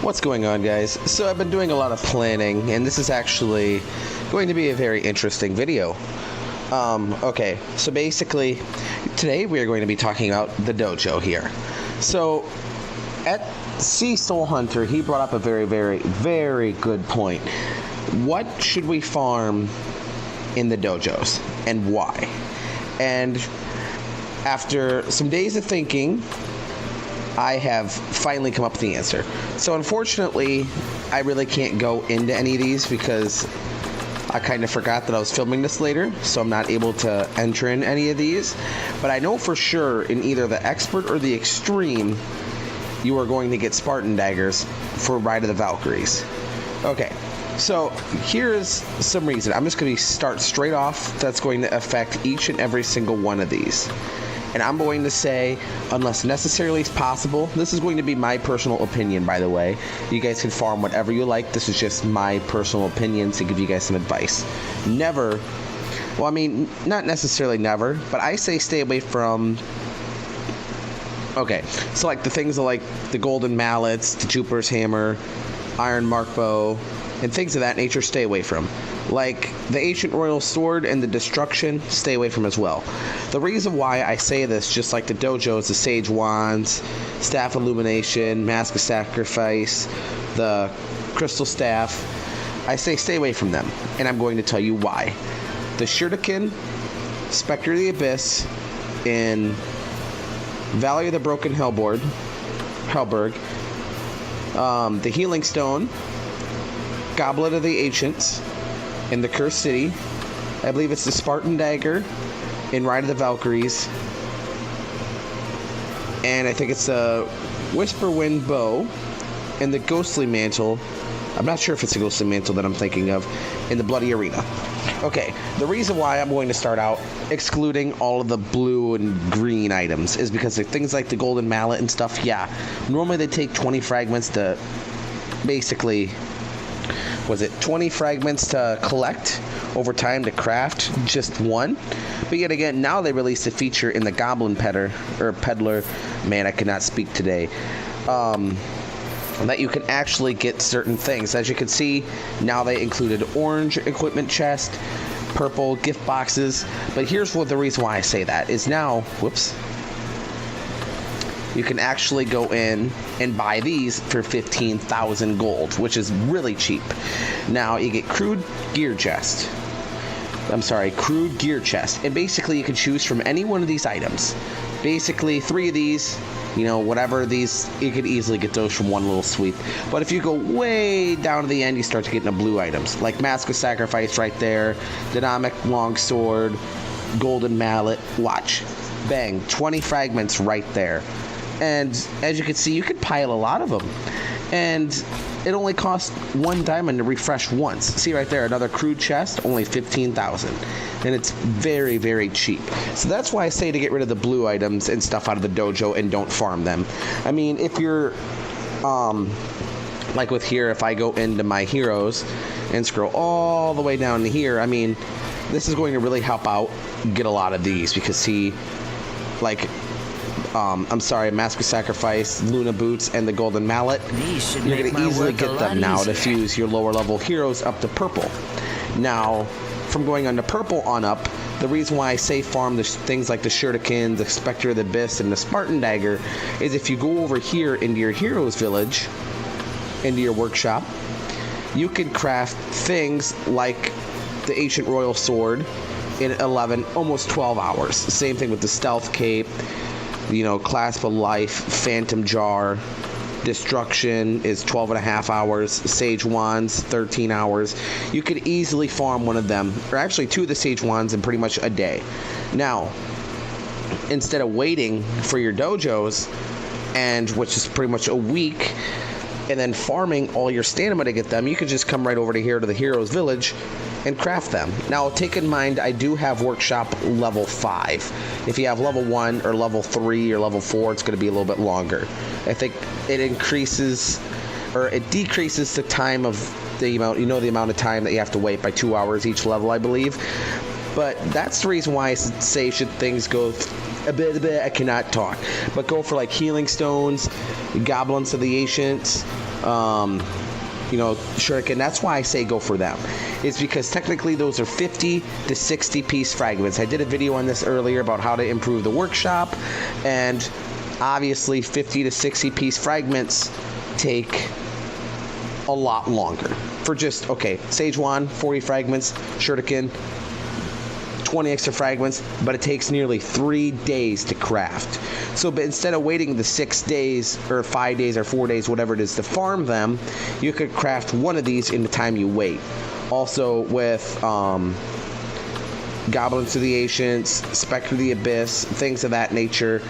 What's going on, guys? So I've been doing a lot of planning, and this is actually going to be a very interesting video. Okay, so basically, today we are going to be talking about the dojo here. So, at Sea Soul Hunter, he brought up a very good point. What should we farm in the dojos, and why? And after some days of thinking, I have finally come up with the answer. So unfortunately, I really can't go into any of these because I kind of forgot that I was filming this later, so I'm not able to enter in any of these. But I know for sure in either the Expert or the Extreme, you are going to get Spartan Daggers for Ride of the Valkyries. Okay, so here's some reason. I'm just going to start straight off. That's going to affect each and every single one of these. And I'm going to say, unless necessarily possible, this is going to be my personal opinion, by the way. You guys can farm whatever you like. This is just my personal opinion to give you guys some advice. Never, well, I mean, not necessarily never, but I say stay away from, okay, so like the things like the golden mallets, the Jupiter's hammer, iron mark bow, and things of that nature, stay away from. Like the ancient royal sword and the destruction, stay away from as well. The reason why I say this, just like the dojos, the sage wands, staff illumination, mask of sacrifice, the crystal staff, I say stay away from them, and I'm going to tell you why. The Shuriken, Spectre of the Abyss, in Valley of the Broken HALBERD, the Healing Stone, Goblet of the Ancients, in the Cursed City. I believe it's the Spartan Dagger in Ride of the Valkyries. And I think it's the Whisperwind Bow and the Ghostly Mantle. I'm not sure if it's the Ghostly Mantle that I'm thinking of, in the Bloody Arena. Okay, the reason why I'm going to start out excluding all of the blue and green items is because of things like the golden mallet and stuff. Yeah, normally they take 20 fragments to basically, was it 20 fragments to collect over time to craft just one? But yet again, now they released a feature in the Goblin Peddler, man, I cannot speak today, that you can actually get certain things. As you can see, now they included orange equipment chest, purple gift boxes. But here's what the reason why I say that is now, whoops, you can actually go in and buy these for 15,000 gold, which is really cheap. Now you get crude gear chest. Crude gear chest. And basically you can choose from any one of these items. Basically 3 of these, you know, whatever these, you could easily get those from one little sweep. But if you go way down to the end, you start to get into blue items, like Mask of Sacrifice right there, Dynamic Longsword, Golden Mallet. Watch. Bang. 20 fragments right there. And as you can see, you could pile a lot of them. And it only costs 1 diamond to refresh once. See right there, another crude chest, only 15,000. And it's very cheap. So that's why I say to get rid of the blue items and stuff out of the dojo and don't farm them. I mean, if you're, like with here, if I go into my heroes and scroll all the way down to here, I mean, this is going to really help out get a lot of these, because see, like, Mask of Sacrifice, Luna Boots, and the Golden Mallet, you're going to easily get them now to fuse your lower level heroes up to purple. Now, from going on to purple on up, the reason why I say farm the things like the Shuriken, the Spectre of the Abyss, and the Spartan Dagger is if you go over here into your heroes village, into your workshop, you can craft things like the Ancient Royal Sword in 11, almost 12 hours. Same thing with the Stealth Cape, you know, Clasp of Life, Phantom Jar, Destruction is 12.5 hours, Sage Wands, 13 hours. You could easily farm one of them, or actually 2 of the Sage Wands in pretty much a day. Now, instead of waiting for your dojos, and which is pretty much a week, and then farming all your stamina to get them, you could just come right over to here to the Heroes Village and craft them. Now, take in mind, I do have Workshop level 5. If you have level 1 or level 3 or level 4, it's going to be a little bit longer. I think it increases, or it decreases the time of the amount, you know, the amount of time that you have to wait by 2 hours each level, I believe. But that's the reason why I say should things go a bit, I cannot talk, but go for like healing stones, goblins of the ancients, you know, Shuriken. That's why I say go for them. It's because technically those are 50 to 60 piece fragments. I did a video on this earlier about how to improve the workshop, and obviously 50 to 60 piece fragments take a lot longer. For just, okay, Sage Wand, 40 fragments, Shuriken, 20 extra fragments, but it takes nearly 3 days to craft. So but instead of waiting the 6 days or 5 days or 4 days, whatever it is, to farm them, you could craft one of these in the time you wait. Also with Goblins of the Ancients, Spectre of the Abyss, things of that nature.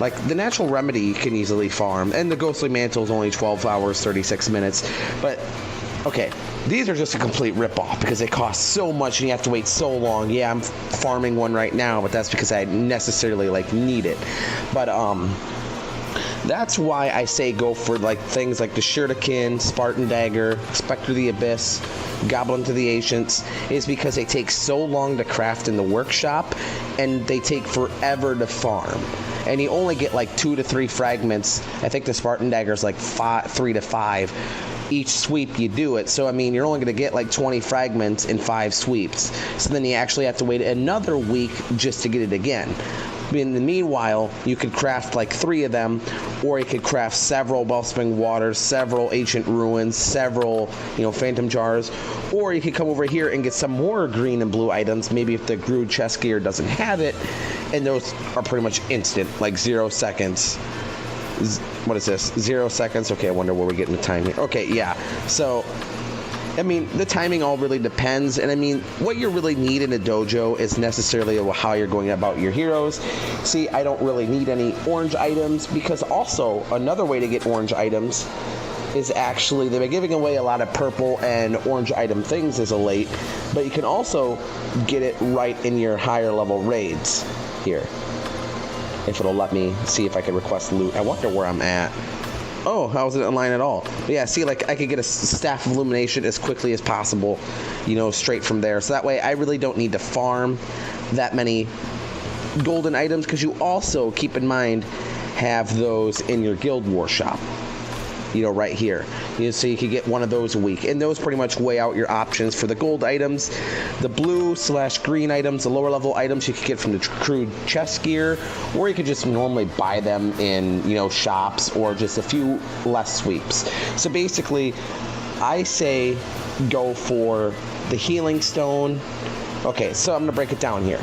Like the Natural Remedy you can easily farm, and the Ghostly Mantle is only 12 hours, 36 minutes. But okay, these are just a complete ripoff because they cost so much and you have to wait so long. Yeah, I'm farming one right now, but that's because I necessarily like need it. But that's why I say go for like things like the Shuriken, Spartan Dagger, Spectre of the Abyss, Goblin to the Ancients, is because they take so long to craft in the workshop and they take forever to farm. And you only get like 2 to 3 fragments. I think the Spartan Dagger is like 3 to 5 each sweep you do it. So I mean, you're only going to get like 20 fragments in 5 sweeps. So then you actually have to wait another week just to get it again. In the meanwhile, you could craft like 3 of them, or you could craft several Wellspring Waters, several Ancient Ruins, several, you know, Phantom Jars, or you could come over here and get some more green and blue items, maybe if the Grood chest gear doesn't have it, and those are pretty much instant, like 0 seconds. What is this? 0 seconds? Okay, I wonder where we're getting the time here. Okay, yeah. So I mean, the timing all really depends, and I mean, what you really need in a dojo is necessarily how you're going about your heroes. See, I don't really need any orange items, because also, another way to get orange items is actually, they've been giving away a lot of purple and orange item things as of late, but you can also get it right in your higher level raids here. If it'll let me see if I can request loot. I wonder where I'm at. Oh, I wasn't in line at all. But yeah, see, like, I could get a Staff of Illumination as quickly as possible, you know, straight from there. So that way, I really don't need to farm that many golden items, because you also, keep in mind, have those in your Guild War shop. You know, right here. You know, so you could get one of those a week. And those pretty much weigh out your options for the gold items. The blue/green items, the lower level items, you could get from the Grood chest gear, or you could just normally buy them in, you know, shops, or just a few less sweeps. So basically, I say go for the Healing Stone. Okay, so I'm going to break it down here.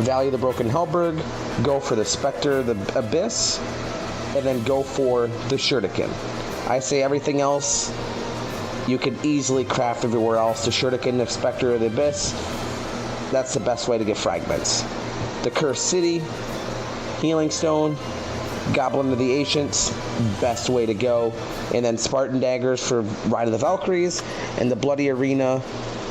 Value the Broken Halberd, go for the Spectre, the Abyss, and then go for the Shuriken. I say everything else you can easily craft everywhere else. The Shuriken, the Spectre, or the Abyss, that's the best way to get fragments. The Cursed City, Healing Stone, Goblin of the Ancients, best way to go. And then Spartan Daggers for Ride of the Valkyries, and the Bloody Arena.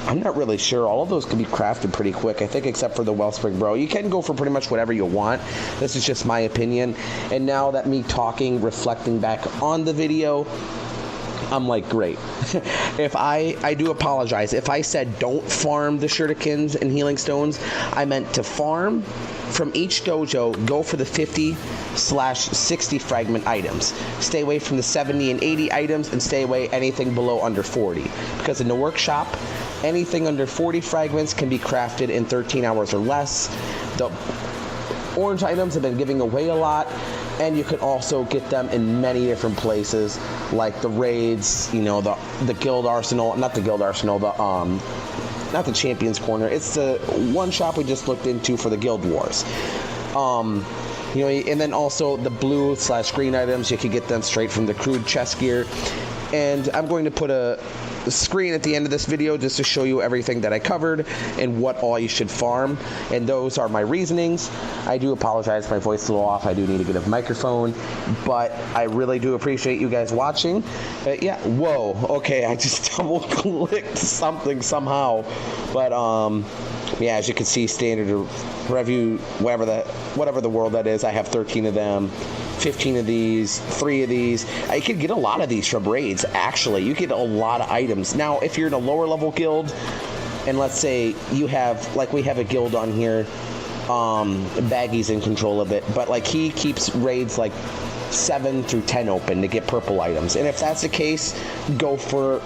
I'm not really sure. All of those can be crafted pretty quick, I think, except for the Wellspring Bow. You can go for pretty much whatever you want. This is just my opinion. And now that me talking, reflecting back on the video, I'm like, great. If I do apologize. If I said don't farm the Shurikens and Healing Stones, I meant to farm from each dojo, go for the 50/60 fragment items. Stay away from the 70 and 80 items, and stay away anything below under 40. Because in the workshop, anything under 40 fragments can be crafted in 13 hours or less. The orange items have been giving away a lot, and you can also get them in many different places, like the raids, you know, the guild arsenal, not the guild arsenal, not the Champions Corner. It's the one shop we just looked into for the Guild Wars. You know, and then also the blue/green items, you can get them straight from the Grood chest gear. And I'm going to put a screen at the end of this video just to show you everything that I covered and what all you should farm. And those are my reasonings. I do apologize, my voice is a little off. I do need to get a microphone, but I really do appreciate you guys watching. Yeah, whoa, okay, I just double clicked something somehow. But yeah, as you can see, standard review, whatever the world that is, I have 13 of them. 15 of these, 3 of these. I could get a lot of these from raids, actually. You get a lot of items. Now, if you're in a lower level guild, and let's say you have, like we have a guild on here, Baggy's in control of it, but like he keeps raids like 7 through 10 open to get purple items. And if that's the case, go for,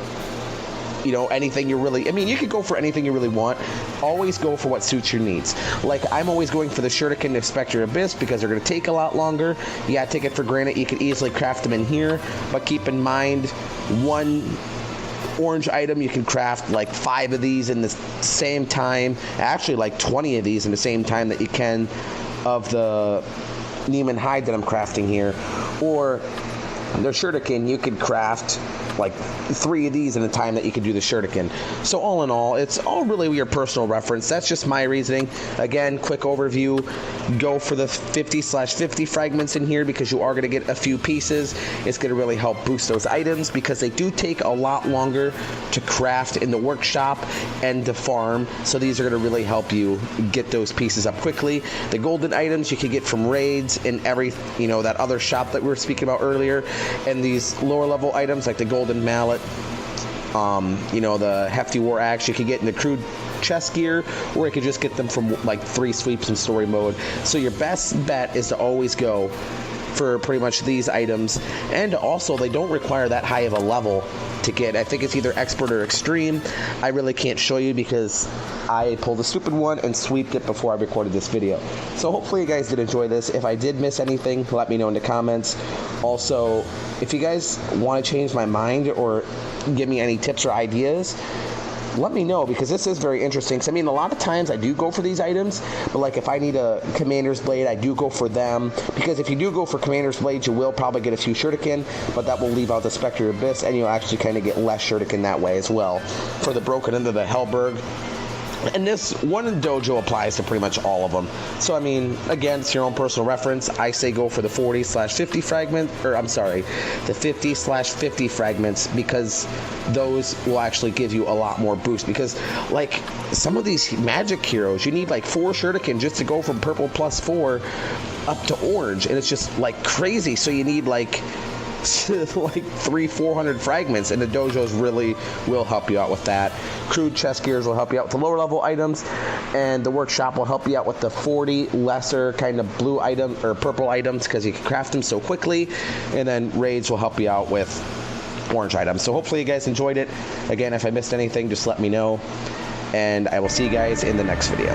you know, anything you really, I mean, you could go for anything you really want. Always go for what suits your needs. Like, I'm always going for the Shuriken of Spectre Abyss because they're going to take a lot longer. You got to take it for granted. You could easily craft them in here, but keep in mind, one orange item, you can craft like 5 of these in the same time. Actually, like 20 of these in the same time that you can of the Neiman Hide that I'm crafting here. Or the Shuriken, you could craft like 3 of these in the time that you could do the Shuriken. So all in all, it's all really your personal reference. That's just my reasoning. Again, quick overview. Go for the 50/50 fragments in here because you are going to get a few pieces. It's going to really help boost those items because they do take a lot longer to craft in the workshop and to farm. So these are going to really help you get those pieces up quickly. The golden items you can get from raids and every, you know, that other shop that we were speaking about earlier. And these lower level items like the golden mallet, you know, the hefty war axe, you could get in the crude chest gear, or you could just get them from like 3 sweeps in story mode. So your best bet is to always go for pretty much these items, and also they don't require that high of a level to get. I think it's either expert or extreme. I really can't show you because I pulled a stupid one and sweeped it before I recorded this video. So hopefully you guys did enjoy this. If I did miss anything, let me know in the comments. Also, if you guys want to change my mind or give me any tips or ideas, let me know, because this is very interesting. I mean, a lot of times I do go for these items, but like if I need a Commander's Blade, I do go for them, because if you do go for Commander's Blade, you will probably get a few Shuriken, but that will leave out the Spectre Abyss, and you'll actually kind of get less Shuriken that way as well. For the broken into the HALBERD. And this one in Dojo applies to pretty much all of them. So, I mean, again, it's your own personal reference. I say go for the 40/50 fragment, or I'm sorry, the 50/50 fragments, because those will actually give you a lot more boost. Because, like, some of these magic heroes, you need like 4 Shuriken just to go from purple +4 up to orange. And it's just like crazy. So you need like 300-400 fragments, and the dojos really will help you out with that. Crude chest gears will help you out with the lower level items, and the workshop will help you out with the 40 lesser kind of blue item or purple items because you can craft them so quickly, and then raids will help you out with orange items. So hopefully you guys enjoyed it. Again, if I missed anything, just let me know, and I will see you guys in the next video.